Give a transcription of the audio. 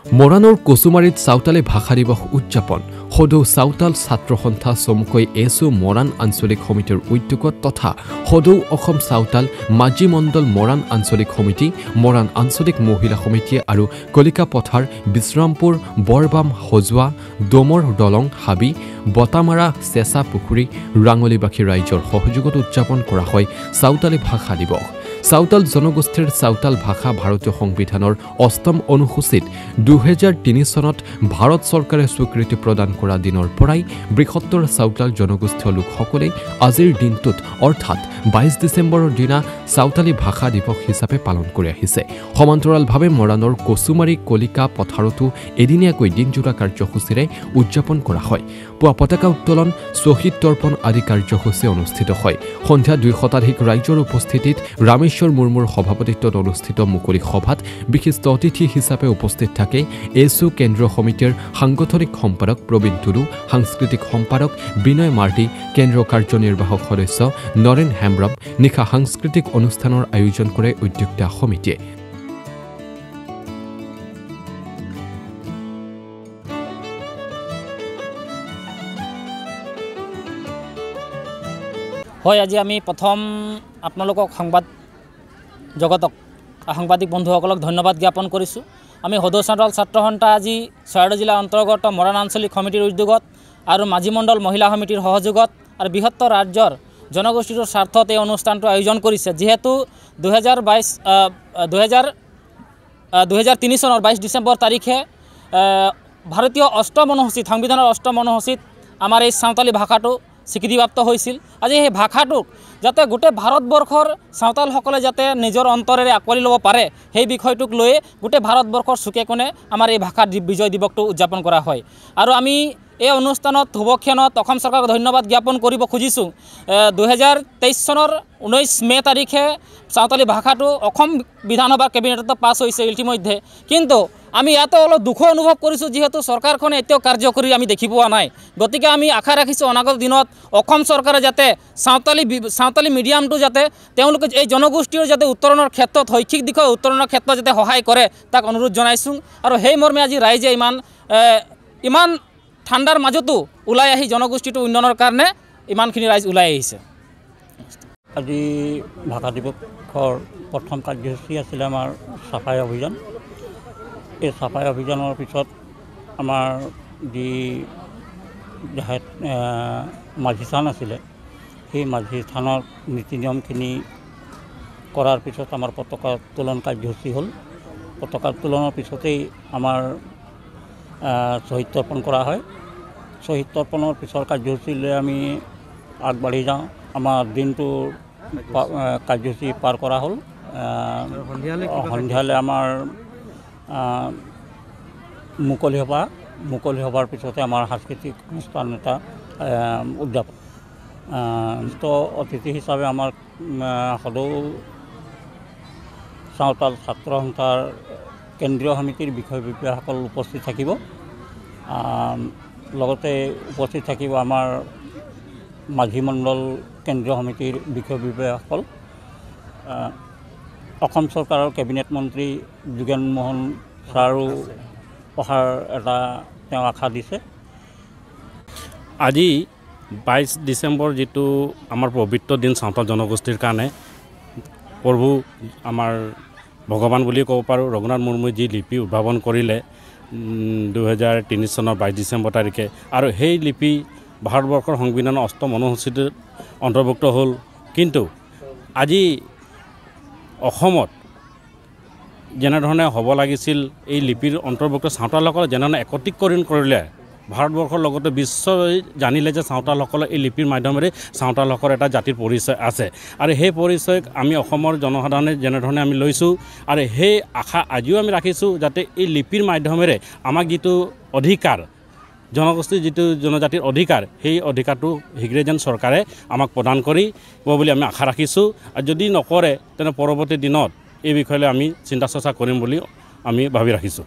মৰাণৰ কচুমাৰীত চাওতালী ভাষা দিৱস উদযাপন সদৌ চাওতাল ছাত্ৰ সন্থা চমুকৈ এছু মৰাণ আঞ্চলিক সমিতিৰ উদ্যোগত তথা সদৌ অসম চাওতাল মাজি মণ্ডল মৰাণ আঞ্চলিক সমিতি মৰাণ আঞ্চলিক মহিলা সমিতি আৰু কলিকা পথাৰ বিশ্ৰামপুৰ বৰবাম হজোৱা ডোমৰ দলং হাবি বটামাৰা চেঁচা পুখুৰী ৰাঙলীবাসী ৰাইজৰ সহযোগত উদযাপন কৰা হয় চাওতালী ভাষা দিৱস। চাওতাল জনগোষ্ঠীৰ চাওতাল ভাষা ভাৰতীয় সংবিধানৰ ৮ম অনুসূচীত ২০০৩ চনত ভাৰত চৰকাৰে স্বীকৃতি প্ৰদান কৰা দিনৰ পৰাই বৃহত্তৰ চাওতাল জনগোষ্ঠীয় লোকসকলে আজিৰ দিনটোত অৰ্থাৎ ২২ ডিচেম্বৰৰ দিনা চাওতালী ভাষা দিৱস হিচাপে পালন কৰি আহিছে। সমান্তৰালভাৱে মৰাণৰ কচুমাৰী কলিকা পথাৰতো এদিনীয়াকৈ দিনজোৰা কাৰ্যসূচীৰে উদযাপন কৰা হয়। পুৱা পতাকা উত্তোলন শ্বহীদ তৰ্পণ আদি কাৰ্যসূচী অনুষ্ঠিত হয়। সন্ধিয়া ২০০ শতাধিক ৰাইজৰ উপস্থিতিত ৰামেশ্বৰ মুৰ্মুৰ সভাপতিত্বত অনুষ্ঠিত মুকলি সভাত বিশিষ্ট অতিথি হিচাপে উপস্থিত থাকে এছু কেন্দ্ৰীয় সমিতিৰ সাংগঠনিক সম্পাদক প্ৰবীণ টুডু, সাংস্কৃতিক সম্পাদক বিনয় মাৰ্টি, কেন্দ্ৰীয় কাৰ্যনিৰ্বাহক সদস্য নৰেন হেমব্ৰম। নিশা সাংস্কৃতিক অনুষ্ঠানৰ আয়োজন কৰে উদ্যোক্তা সমিতিয়ে। হয়, আজি আমি প্ৰথম আপোনালোকক সাংবাদিক বন্ধুসকলক ধন্যবাদ জ্ঞাপন কৰিছোঁ। আমি সদৌ চাওতাল ছাত্ৰ সন্থা আজি চৰাইদেউ জিলাৰ অন্তৰ্গত মৰাণ আঞ্চলিক সমিতিৰ উদ্যোগত আৰু মাজি মণ্ডল মহিলা সমিতিৰ সহযোগত আৰু বৃহত্তৰ ৰাজ্যৰ জনগোষ্ঠীটোৰ স্বাৰ্থত এই অনুষ্ঠানটো আয়োজন কৰিছে। যিহেতু ২০০৩ চনৰ ২২ ডিচেম্বৰ তাৰিখে ভাৰতীয় ৮ম অনুসূচীত সংবিধানৰ ৮ম অনুসূচীত আমাৰ এই চাওতালী ভাষাটো স্বীকৃতিপ্ৰাপ্ত হৈছিল। আজি সেই ভাষাটোক যাতে গোটেই ভাৰতবৰ্ষৰ চাওতালসকলে যাতে নিজৰ অন্তৰেৰে আঁকোৱালি ল'ব পাৰে, সেই বিষয়টোক লৈ গোটেই ভাৰতবৰ্ষৰ চুকে কোণে আমাৰ এই ভাষা বিজয় দিৱসটো উদযাপন কৰা হয়। আৰু আমি এই অনুষ্ঠানত শুভক্ষণত অসম চৰকাৰক ধন্যবাদ জ্ঞাপন কৰিব খুজিছোঁ। ২০২৩ চনৰ ১৯ মে তাৰিখে চাওতালী ভাষাটো অসম বিধানসভাৰ কেবিনেটত পাছ হৈছে ইতিমধ্যে, কিন্তু আমি ইয়াতে অলপ দুখ অনুভৱ কৰিছোঁ যিহেতু চৰকাৰখনে এতিয়াও কাৰ্যকৰী আমি দেখি পোৱা নাই। গতিকে আমি আশা ৰাখিছোঁ অনাগত দিনত অসম চৰকাৰে যাতে চাওতালী মিডিয়ামটো যাতে তেওঁলোকে এই জনগোষ্ঠীৰ যাতে উত্তৰণৰ ক্ষেত্ৰত শৈক্ষিক দিশৰ উত্তৰণৰ ক্ষেত্ৰত যাতে সহায় কৰে তাক অনুৰোধ জনাইছোঁ। আৰু সেই মৰ্মে আজি ৰাইজে ইমান ঠাণ্ডাৰ মাজতো ওলাই আহি জনগোষ্ঠীটো উন্নয়নৰ কাৰণে ইমানখিনি ৰাইজ ওলাই আহিছে। আজি ভাষা দিৱসৰ প্ৰথম কাৰ্যসূচী আছিলে আমাৰ চাফাই অভিযান। এই চাফাই অভিযানৰ পিছত আমাৰ যি মাঝি থান আছিলে, সেই মাঝি থানৰ নীতি নিয়মখিনি কৰাৰ পিছত আমাৰ পতাকা উত্তোলন কাৰ্যসূচী হ'ল। পতাকা উত্তোলনৰ পিছতেই আমাৰ শ্বহীদ তৰ্পণ কৰা হয়। শ্বহীদ তৰ্পণৰ পিছৰ কাৰ্যসূচীলৈ আমি আগবাঢ়ি যাওঁ। আমাৰ দিনটো কাৰ্যসূচী পাৰ কৰা হ'ল। সন্ধিয়ালৈ আমাৰ মুকলি সভাৰ পিছতে আমাৰ সাংস্কৃতিক অনুষ্ঠান এটা উদযাপন। অতিথি হিচাপে আমাৰ সদৌ চাওতাল ছাত্ৰ সন্থাৰ কেন্দ্ৰীয় সমিতিৰ বিষয়ববীয়াসকল উপস্থিত থাকিব। লগতে উপস্থিত থাকিব আমাৰ মাঝি মণ্ডল কেন্দ্ৰীয় সমিতিৰ বিষয়ববীয়াসকল, অসম চৰকাৰৰ কেবিনেট মন্ত্ৰী যোগেন মোহন ছাৰো অহাৰ এটা তেওঁ আশা দিছে। আজি ২২ ডিচেম্বৰ যিটো আমাৰ পবিত্ৰ দিন চাওতাল জনগোষ্ঠীৰ কাৰণে, প্ৰভু আমাৰ ভগৱান বুলি ক'ব পাৰোঁ, ৰঘুনাথ মুৰ্মুই যি লিপি উদ্ভাৱন কৰিলে ২০০৩ চনৰ ২২ ডিচেম্বৰ তাৰিখে, আৰু সেই লিপি ভাৰতবৰ্ষৰ সংবিধানৰ ৮ম অনুসূচীত অন্তৰ্ভুক্ত হ'ল। কিন্তু আজি অসমত যেনেধৰণে হ'ব লাগিছিল এই লিপিৰ অন্তৰ্ভুক্ত চাওতালসকলে যেনেধৰণে একত্ৰীকৰণ কৰিলে, ভাৰতবৰ্ষৰ লগতে বিশ্বই জানিলে যে চাওতালসকলৰ এই লিপিৰ মাধ্যমেৰে চাওতালসকলৰ এটা জাতিৰ পৰিচয় আছে। আৰু সেই পৰিচয়ক আমি অসমৰ জনসাধাৰণে যেনেধৰণে আমি লৈছোঁ, আৰু সেই আশা আজিও আমি ৰাখিছোঁ যাতে এই লিপিৰ মাধ্যমেৰে আমাক যিটো অধিকাৰ, জনগোষ্ঠীৰ যিটো জনজাতিৰ অধিকাৰ, সেই অধিকাৰটো শীঘ্ৰে যেন চৰকাৰে আমাক প্ৰদান কৰিব বুলি আমি আশা ৰাখিছোঁ। আৰু যদি নকৰে তেনে পৰৱৰ্তী দিনত এই বিষয়লৈ আমি চিন্তা চৰ্চা কৰিম বুলি আমি ভাবি ৰাখিছোঁ।